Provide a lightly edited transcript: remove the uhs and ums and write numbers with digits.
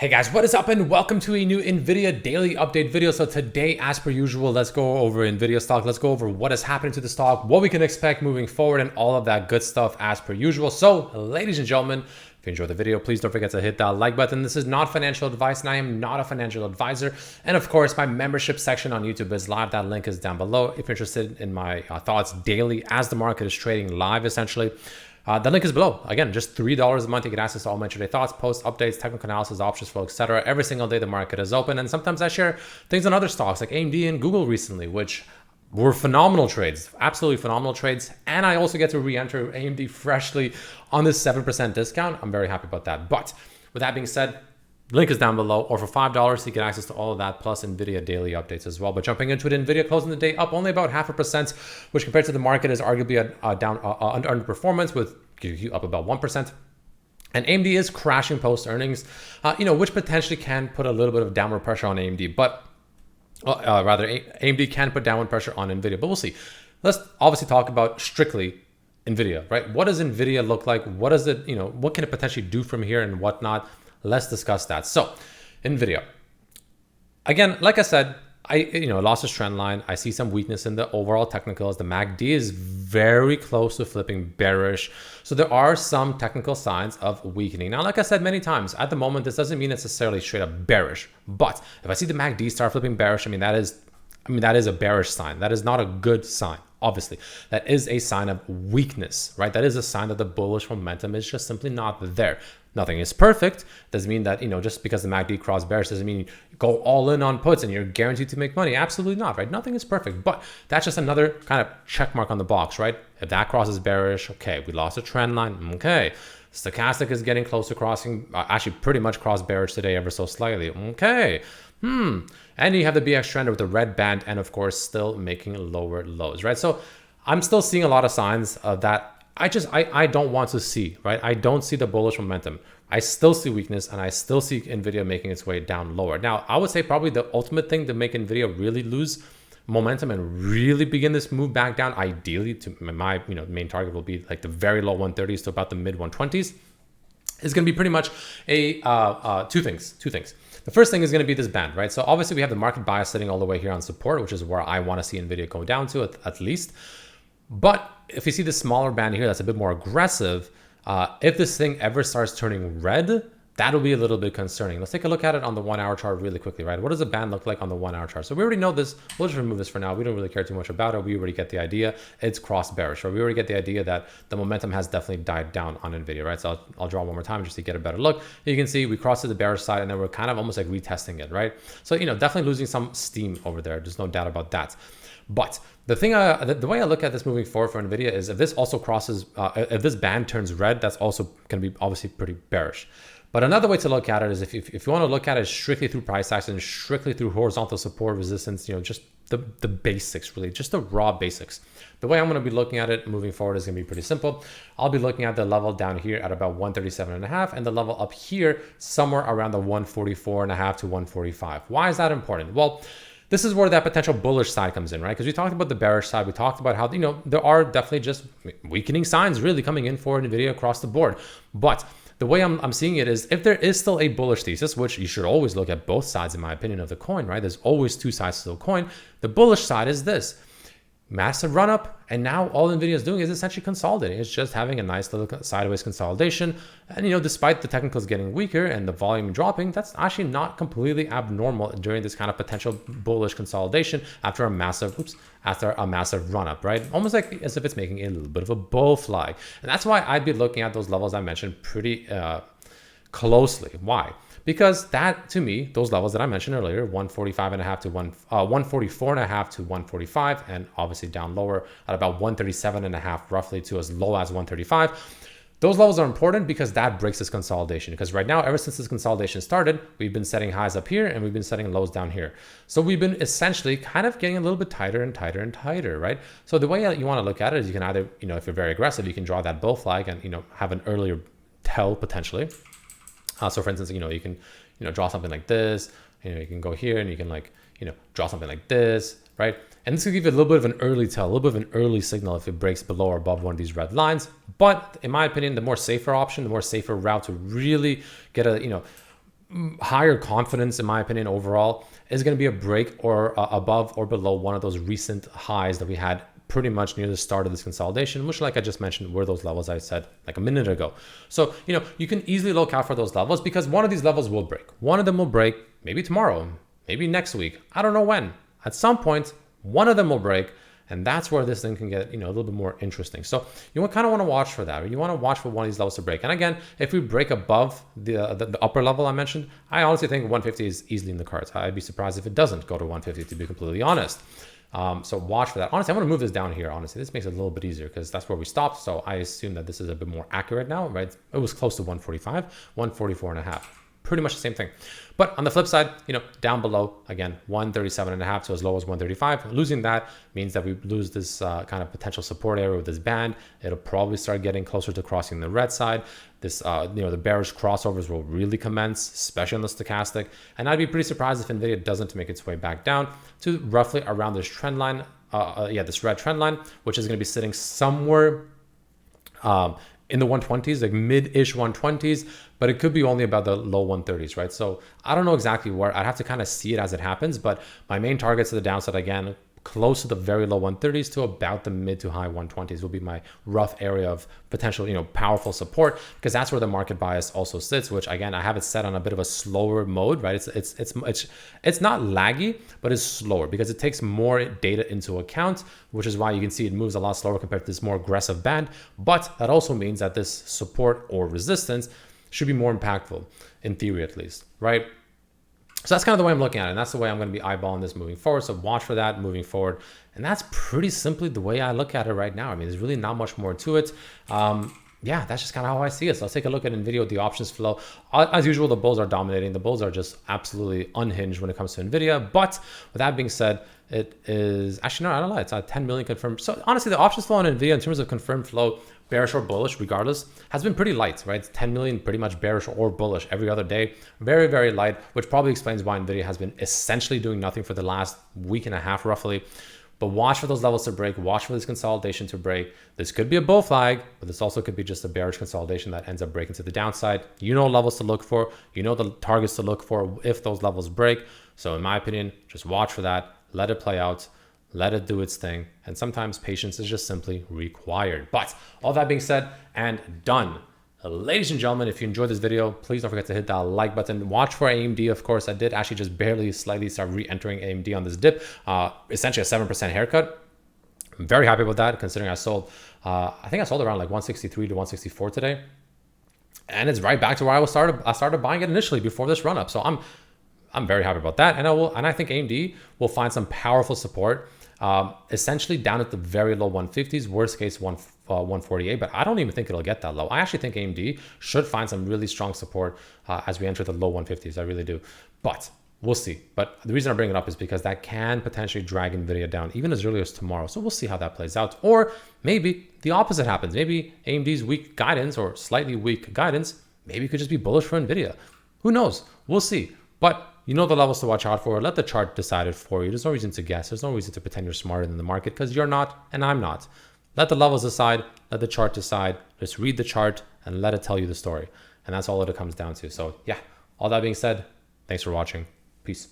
Hey guys, what is up and welcome to a new NVIDIA daily update video. So today, as per usual, let's go over NVIDIA stock. Let's go over what is happening to the stock, what we can expect moving forward, and all of that good stuff as per usual. So ladies and gentlemen, if you enjoyed the video, please don't forget to hit that like button. This is not financial advice and I am not a financial advisor. And of course, my membership section on YouTube is live. That link is down below if you're interested in my thoughts daily as the market is trading live essentially. The link is below. Again, just $3 a month. You get access to all my intraday thoughts, posts, updates, technical analysis, options flow, etc. Every single day the market is open. And sometimes I share things on other stocks like AMD and Google recently, which were phenomenal trades, absolutely phenomenal trades. And I also get to re-enter AMD freshly on this 7% discount. I'm very happy about that. But with that being said, link is down below, or for $5, you get access to all of that, plus NVIDIA daily updates as well. But jumping into it, NVIDIA closing the day up only about 0.5%, which compared to the market is arguably a down underperformance with QQ up about 1%. And AMD is crashing post earnings, which potentially can put a little bit of downward pressure on AMD, but AMD can put downward pressure on NVIDIA, but we'll see. Let's obviously talk about strictly NVIDIA, right? What does NVIDIA look like? What does it, what can it potentially do from here and whatnot? Let's discuss that. So NVIDIA, again, like I said, I lost this trend line. I see some weakness in the overall technicals. The MACD is very close to flipping bearish. So there are some technical signs of weakening. Now, like I said many times, at the moment, this doesn't mean necessarily straight up bearish. But if I see the MACD start flipping bearish, that is a bearish sign. That is not a good sign. Obviously, that is a sign of weakness, right? That is a sign that the bullish momentum is just simply not there. Nothing is perfect. Doesn't mean that, just because the MACD crossed bearish doesn't mean you go all in on puts and you're guaranteed to make money. Absolutely not, right? Nothing is perfect, but that's just another kind of check mark on the box, right? If that crosses bearish, okay, we lost a trend line, okay. Stochastic is getting close to crossing, actually pretty much crossed bearish today ever so slightly, okay. And you have the BX trend with the red band and of course still making lower lows, right? So I'm still seeing a lot of signs of that I don't want to see, right? I don't see the bullish momentum. I still see weakness and I still see NVIDIA making its way down lower. Now, I would say probably the ultimate thing to make NVIDIA really lose momentum and really begin this move back down, ideally to my main target will be like the very low 130s to about the mid 120s, is going to be pretty much two things. The first thing is going to be this band, right? So obviously we have the market bias sitting all the way here on support, which is where I want to see NVIDIA go down to at least. But if you see the smaller band here, that's a bit more aggressive. If this thing ever starts turning red, that'll be a little bit concerning. Let's take a look at it on the 1 hour chart really quickly, right? What does the band look like on the 1 hour chart? So we already know this. We'll just remove this for now. We don't really care too much about it. We already get the idea. It's cross bearish, right? We already get the idea that the momentum has definitely died down on NVIDIA, right? So I'll draw one more time just to get a better look. You can see we crossed to the bearish side and then we're kind of almost like retesting it, right? So, definitely losing some steam over there. There's no doubt about that. But the thing, the way I look at this moving forward for NVIDIA is if this also crosses, if this band turns red, that's also going to be obviously pretty bearish. But another way to look at it is if you want to look at it strictly through price action, strictly through horizontal support resistance, just the basics, really, just the raw basics. The way I'm going to be looking at it moving forward is going to be pretty simple. I'll be looking at the level down here at about 137.5 and the level up here somewhere around the 144.5 to 145. Why is that important? Well, this is where that potential bullish side comes in, right? Because we talked about the bearish side. We talked about how, there are definitely just weakening signs really coming in for NVIDIA across the board. But the way I'm seeing it is if there is still a bullish thesis, which you should always look at both sides, in my opinion, of the coin, right? There's always two sides to the coin. The bullish side is this. Massive run up, and now all NVIDIA is doing is essentially consolidating. It's just having a nice little sideways consolidation. And despite the technicals getting weaker and the volume dropping, that's actually not completely abnormal during this kind of potential bullish consolidation after a massive run up, right? Almost like as if it's making a little bit of a bull flag. And that's why I'd be looking at those levels I mentioned pretty closely. Why? Because that, to me, those levels that I mentioned earlier, 145.5 to 144.5 to 145, and obviously down lower at about 137.5, roughly to as low as 135. Those levels are important because that breaks this consolidation. Because right now, ever since this consolidation started, we've been setting highs up here and we've been setting lows down here. So we've been essentially kind of getting a little bit tighter and tighter and tighter, right? So the way you want to look at it is you can either, if you're very aggressive, you can draw that bull flag and, have an earlier tell potentially. So for instance, you can, draw something like this, you can go here and you can draw something like this, right? And this could give you a little bit of an early tell, a little bit of an early signal if it breaks below or above one of these red lines. But in my opinion, the more safer option, the more safer route to really get a, higher confidence, in my opinion, overall, is going to be a break or above or below one of those recent highs that we had pretty much near the start of this consolidation, which, like I just mentioned, were those levels I said like a minute ago. So, you can easily look out for those levels because one of these levels will break. One of them will break maybe tomorrow, maybe next week. I don't know when. At some point, one of them will break. And that's where this thing can get, a little bit more interesting. So you kind of want to watch for that. You want to watch for one of these levels to break. And again, if we break above the upper level I mentioned, I honestly think 150 is easily in the cards. I'd be surprised if it doesn't go to 150, to be completely honest. So watch for that. Honestly, I'm going to move this down here. Honestly, this makes it a little bit easier because that's where we stopped. So I assume that this is a bit more accurate now, right? It was close to 145, 144 and a half. Pretty much the same thing. But on the flip side, down below, again, 137 and a half, so as low as 135. Losing that means that we lose this kind of potential support area with this band. It'll probably start getting closer to crossing the red side. This, the bearish crossovers will really commence, especially on the stochastic. And I'd be pretty surprised if NVIDIA doesn't make its way back down to roughly around this trend line. This red trend line, which is going to be sitting somewhere in the 120s, like mid-ish 120s, but it could be only about the low 130s, right? So I don't know exactly where. I'd have to kind of see it as it happens, but my main targets to the downside, again, close to the very low 130s to about the mid to high 120s will be my rough area of potential, powerful support, because that's where the market bias also sits, which again, I have it set on a bit of a slower mode, right? It's not laggy, but it's slower because it takes more data into account, which is why you can see it moves a lot slower compared to this more aggressive band. But that also means that this support or resistance should be more impactful, in theory at least, right? So that's kind of the way I'm looking at it. And that's the way I'm going to be eyeballing this moving forward. So watch for that moving forward. And that's pretty simply the way I look at it right now. I mean, there's really not much more to it. Yeah, that's just kind of how I see it. So let's take a look at NVIDIA, the options flow. As usual, the bulls are dominating. The bulls are just absolutely unhinged when it comes to NVIDIA. But with that being said, it is actually, no, I don't lie. It's 10 million confirmed. So honestly, the options flow on NVIDIA in terms of confirmed flow, bearish or bullish, regardless, has been pretty light, right? It's 10 million, pretty much bearish or bullish every other day. Very, very light, which probably explains why NVIDIA has been essentially doing nothing for the last week and a half, roughly. But watch for those levels to break. Watch for this consolidation to break. This could be a bull flag, but this also could be just a bearish consolidation that ends up breaking to the downside. Levels to look for. The targets to look for if those levels break. So in my opinion, just watch for that. Let it play out. Let it do its thing. And sometimes patience is just simply required. But all that being said and done, ladies and gentlemen, if you enjoyed this video, please don't forget to hit that like button. Watch for AMD, of course. I did actually just barely slightly start re-entering AMD on this dip. Essentially a 7% haircut. I'm very happy with that, considering I sold, I think I sold around like 163 to 164 today. And it's right back to where I started buying it initially before this run up. So I'm very happy about that. And I think AMD will find some powerful support, essentially down at the very low 150s, worst case 148, but I don't even think it'll get that low. I actually think AMD should find some really strong support as we enter the low 150s. I really do, but we'll see. But the reason I bring it up is because that can potentially drag NVIDIA down even as early as tomorrow. So we'll see how that plays out. Or maybe the opposite happens. Maybe AMD's weak guidance or slightly weak guidance, maybe it could just be bullish for NVIDIA. Who knows? We'll see. But the levels to watch out for. Let the chart decide it for you. There's no reason to guess. There's no reason to pretend you're smarter than the market because you're not and I'm not. Let the levels decide. Let the chart decide. Just read the chart and let it tell you the story. And that's all it comes down to. So yeah, all that being said, thanks for watching. Peace.